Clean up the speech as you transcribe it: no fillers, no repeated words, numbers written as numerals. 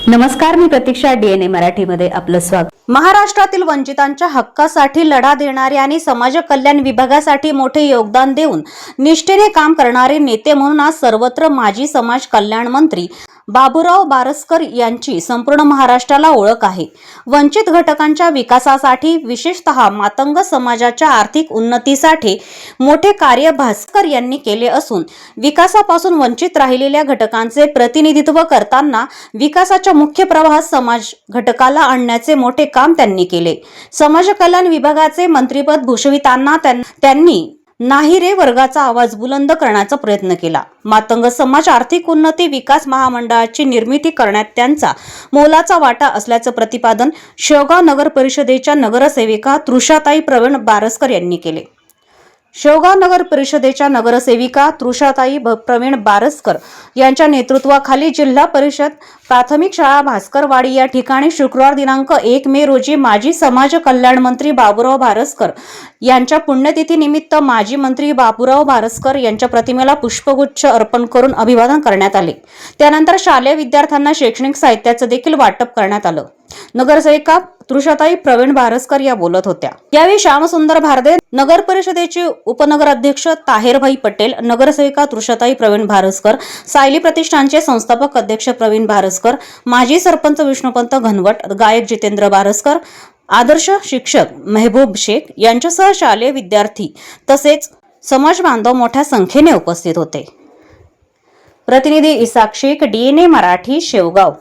नमस्कार, मी प्रतीक्षा. DNA मराठीमध्ये आपलं स्वागत. महाराष्ट्रातील वंचितांच्या हक्कासाठी लढा देणारे आणि समाज कल्याण विभागासाठी मोठे योगदान देऊन निष्ठेने काम करणारे नेते म्हणून आज सर्वत्र माजी समाज कल्याण मंत्री बाबूराव बारस्कर यांची संपूर्ण महाराष्ट्राला ओळख आहे. वंचित घटकांच्या विकासासाठी, विशेषतः मातंग समाजाच्या आर्थिक उन्नतीसाठी मोठे कार्य बारस्कर यांनी केले असून विकासापासून वंचित राहिलेल्या घटकांचे प्रतिनिधित्व करताना विकासाच्या मुख्य प्रवाहात समाज घटकाला आणण्याचे मोठे काम त्यांनी केले. समाज कल्याण विभागाचे मंत्रिपद भूषविताना त्यांनी नाही रे वर्गाचा आवाज बुलंद करण्याचा प्रयत्न केला. मातंग समाज आर्थिक उन्नती विकास महामंडळाची निर्मिती करण्यात त्यांचा मोलाचा वाटा असल्याचं प्रतिपादन शेवगाव नगर परिषदेच्या नगरसेविका तृषाताई प्रवीण बारस्कर यांनी केले. शेवगाव नगर परिषदेच्या नगरसेविका तृषाताई प्रवीण बारस्कर यांच्या नेतृत्वाखाली जिल्हा परिषद प्राथमिक शाळा भास्करवाडी या ठिकाणी शुक्रवार दिनांक 1 मे रोजी माजी समाज कल्याण मंत्री बाबूराव बारस्कर यांच्या पुण्यतिथीनिमित्त माजी मंत्री बाबूराव बारस्कर यांच्या प्रतिमेला पुष्पगुच्छ अर्पण करून अभिवादन करण्यात आले. त्यानंतर शालेय विद्यार्थ्यांना शैक्षणिक साहित्याचं देखील वाटप करण्यात आलं. नगरसेविका तृषाताई प्रवीण बारस्कर या बोलत होत्या. यावेळी श्यामसुंदर भारदे, नगर परिषदेचे उपनगर अध्यक्ष ताहेरभाई पटेल, नगरसेविका तृषाताई प्रवीण बारस्कर, सायली प्रतिष्ठानचे संस्थापक अध्यक्ष प्रवीण बारस्कर, माजी सरपंच विष्णुपंत घनवट, गायक जितेंद्र बारस्कर, आदर्श शिक्षक मेहबूब शेख यांच्यासह शालेय विद्यार्थी तसेच समाज बांधव मोठ्या संख्येने उपस्थित होते. प्रतिनिधी इसाक शेख, DNA मराठी, शेवगाव.